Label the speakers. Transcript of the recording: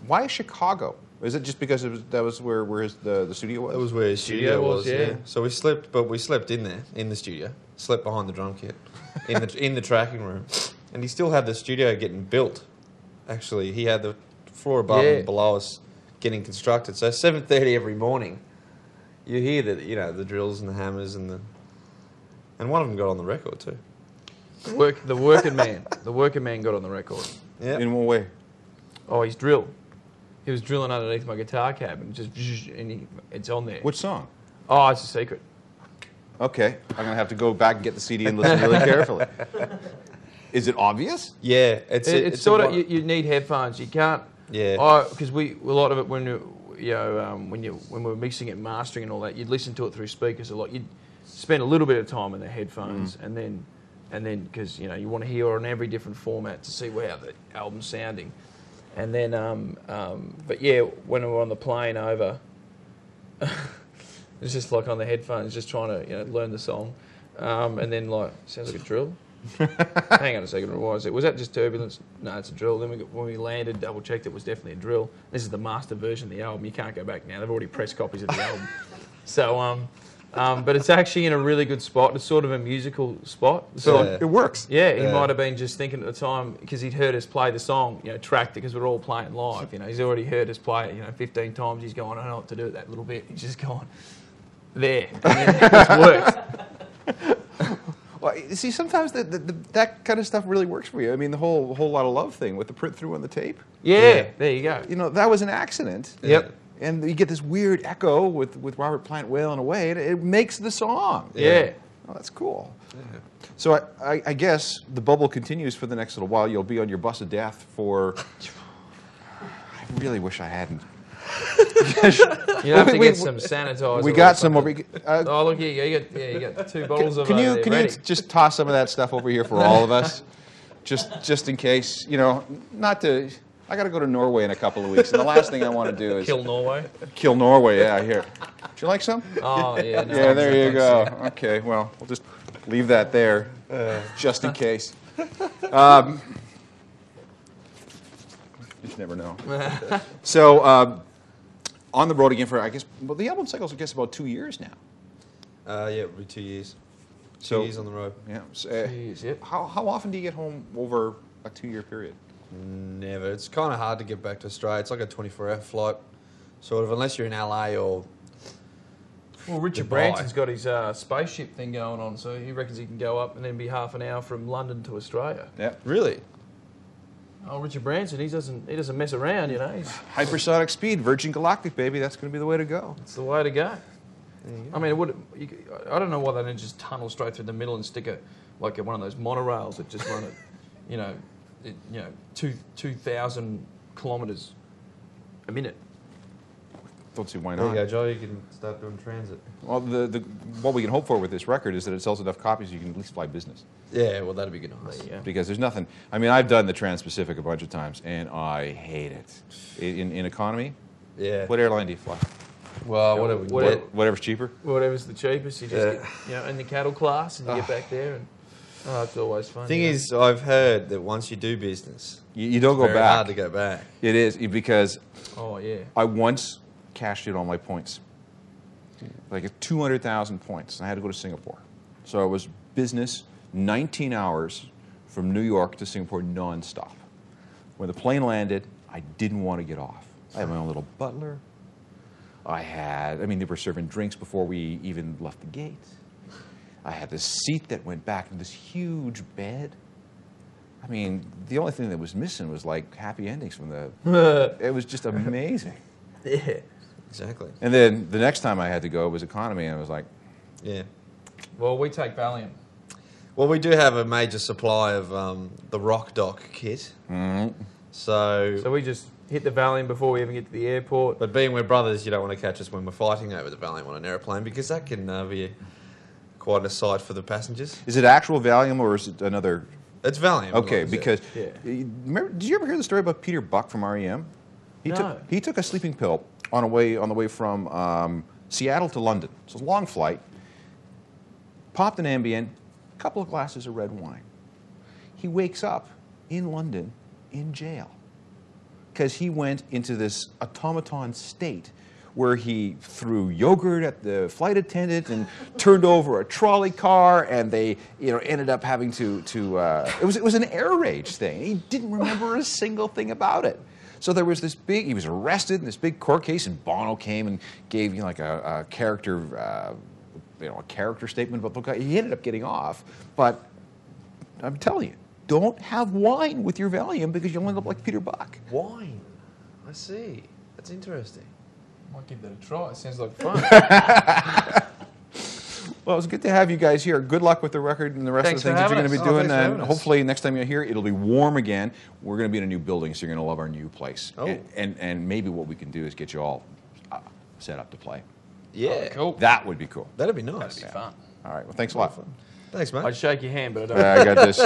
Speaker 1: Why Chicago? Is it just because that was where the studio was?
Speaker 2: That was where his studio was, yeah. So we slept in there, in the studio, slept behind the drum kit, in the tracking room. And he still had the studio getting built, actually. He had the floor above and below us getting constructed. So 7:30 every morning, you hear the drills and the hammers and one of them got on the record too.
Speaker 3: The working man got on the record.
Speaker 2: Yeah.
Speaker 1: In what way?
Speaker 3: Oh, he's drilled. He was drilling underneath my guitar cab, and it's on there.
Speaker 1: Which song?
Speaker 3: Oh, it's a secret.
Speaker 1: Okay, I'm gonna have to go back and get the CD and listen really carefully. Is it obvious?
Speaker 2: Yeah,
Speaker 3: it's sort of you need headphones. You can't.
Speaker 2: Yeah.
Speaker 3: Because a lot of it when we're mixing it, and mastering and all that, you'd listen to it through speakers a lot. You'd spend a little bit of time in the headphones, and then because you want to hear on every different format to see how the album's sounding. And then, but yeah, when we were on the plane over, it's just like on the headphones, just trying to learn the song, and then sounds like a drill. Hang on a second, what was it? Was that just turbulence? No, it's a drill. Then when we landed, double checked, it was definitely a drill. This is the master version of the album. You can't go back now. They've already pressed copies of the album. So, but it's actually in a really good spot. It's sort of a musical spot.
Speaker 1: So it works.
Speaker 3: Yeah, he might have been just thinking at the time, because he'd heard us play the song, tracked it, because we're all playing live. He's already heard us play it, 15 times. He's going, I don't know what to do with that little bit. He's just going, there. And then it's worked.
Speaker 1: Well, you see, sometimes that kind of stuff really works for you. I mean, the whole lot of love thing with the print through on the tape.
Speaker 3: Yeah, there you go.
Speaker 1: That was an accident.
Speaker 3: Yep.
Speaker 1: And you get this weird echo with Robert Plant wailing away, and it makes the song.
Speaker 3: Yeah.
Speaker 1: Oh, that's cool. Yeah. So I guess the bubble continues for the next little while. You'll be on your bus of death for... I really wish I hadn't.
Speaker 3: You have to get some sanitizer.
Speaker 1: We got some over.
Speaker 3: Oh, look here, you got 2 bottles of.
Speaker 1: Can you just toss some of that stuff over here for all of us, just in case? Not to. I got to go to Norway in a couple of weeks, and the last thing I want to do is
Speaker 3: kill Norway.
Speaker 1: Kill Norway, yeah. Here, would you like some?
Speaker 3: Oh yeah. No,
Speaker 1: yeah, there you go. Okay, well, we'll just leave that there, just in case. You just never know. So. On the road again for, I guess, well, the album cycle's, I guess, about 2 years now.
Speaker 2: Yeah, it'll be 2 years. 2 years on the road.
Speaker 1: Yeah. So,
Speaker 3: 2 years, yep.
Speaker 1: How often do you get home over a 2-year period?
Speaker 2: Never. It's kind of hard to get back to Australia. It's like a 24-hour flight, sort of, unless you're in LA or...
Speaker 3: Well, Richard Branson's got his spaceship thing going on, so he reckons he can go up and then be half an hour from London to Australia.
Speaker 1: Yeah.
Speaker 2: Really?
Speaker 3: Oh, Richard Branson, he doesn't mess around, He's
Speaker 1: hypersonic speed, Virgin Galactic, baby. That's going to be the way to go.
Speaker 3: It's the way to go. I mean, I don't know why they didn't just tunnel straight through the middle and stick one of those monorails that just run at 2,000 kilometres a minute.
Speaker 1: Don't see why
Speaker 2: There
Speaker 1: not.
Speaker 2: you go, Joe. You can start doing transit.
Speaker 1: Well, what we can hope for with this record is that it sells enough copies you can at least fly business.
Speaker 2: Yeah, well, that'd be good. Nice.
Speaker 1: Because there's nothing. I mean, I've done the Trans-Pacific a bunch of times, and I hate it. In economy,
Speaker 2: yeah.
Speaker 1: What airline do you fly?
Speaker 2: Well, whatever we can get.
Speaker 1: Whatever's cheaper.
Speaker 3: Whatever's the cheapest, you just get, in the cattle class, and you get back there, and it's always fun.
Speaker 2: Thing is, I've heard that once you do business,
Speaker 1: you don't go
Speaker 2: very
Speaker 1: back.
Speaker 2: hard to go back.
Speaker 1: It is because.
Speaker 3: Oh yeah.
Speaker 1: I once cashed in all my points, like 200,000 points, and I had to go to Singapore. So it was business, 19 hours from New York to Singapore nonstop. When the plane landed, I didn't want to get off. I had my own little butler. They were serving drinks before we even left the gate. I had this seat that went back to this huge bed. I mean, the only thing that was missing was like happy endings from the... It was just amazing.
Speaker 3: Yeah.
Speaker 2: Exactly.
Speaker 1: And then the next time I had to go, it was economy, and I was like...
Speaker 2: Yeah.
Speaker 3: Well, we take Valiant.
Speaker 2: Well, we do have a major supply of the Rock Dock kit.
Speaker 1: Mm-hmm.
Speaker 3: So we just hit the Valiant before we even get to the airport.
Speaker 2: But being we're brothers, you don't want to catch us when we're fighting over the Valiant on an aeroplane, because that can be quite a sight for the passengers.
Speaker 1: Is it actual Valium, or is it another...
Speaker 2: It's Valiant.
Speaker 1: Okay, because...
Speaker 3: Yeah.
Speaker 1: Did you ever hear the story about Peter Buck from REM?
Speaker 3: No.
Speaker 1: He took a sleeping pill on the way from Seattle to London. So it's a long flight. Popped an Ambien, a couple of glasses of red wine. He wakes up in London in jail because he went into this automaton state where he threw yogurt at the flight attendant and turned over a trolley car, and they, ended up having to it was an air rage thing. He didn't remember a single thing about it. So there was he was arrested in this big court case, and Bono came and gave like a character, a character statement about the guy. He ended up getting off, but I'm telling you, don't have wine with your Valium because you'll end up like Peter Buck.
Speaker 2: Wine. I see. That's interesting.
Speaker 3: Might give that a try. It sounds like fun.
Speaker 1: Well, it's good to have you guys here. Good luck with the record and the rest
Speaker 3: Thanks
Speaker 1: of the things that you're going to be
Speaker 2: for having
Speaker 1: doing.
Speaker 2: us.
Speaker 1: And hopefully next time you're here, it'll be warm again. We're going to be in a new building, so you're going to love our new place.
Speaker 2: Oh.
Speaker 1: And maybe what we can do is get you all set up to play.
Speaker 2: Yeah.
Speaker 3: Cool.
Speaker 1: That would be cool.
Speaker 2: That'd be nice.
Speaker 3: That'd be fun.
Speaker 1: All right. Well, thanks a lot.
Speaker 2: Thanks, mate.
Speaker 3: I'd shake your hand, but I don't.
Speaker 1: I got this.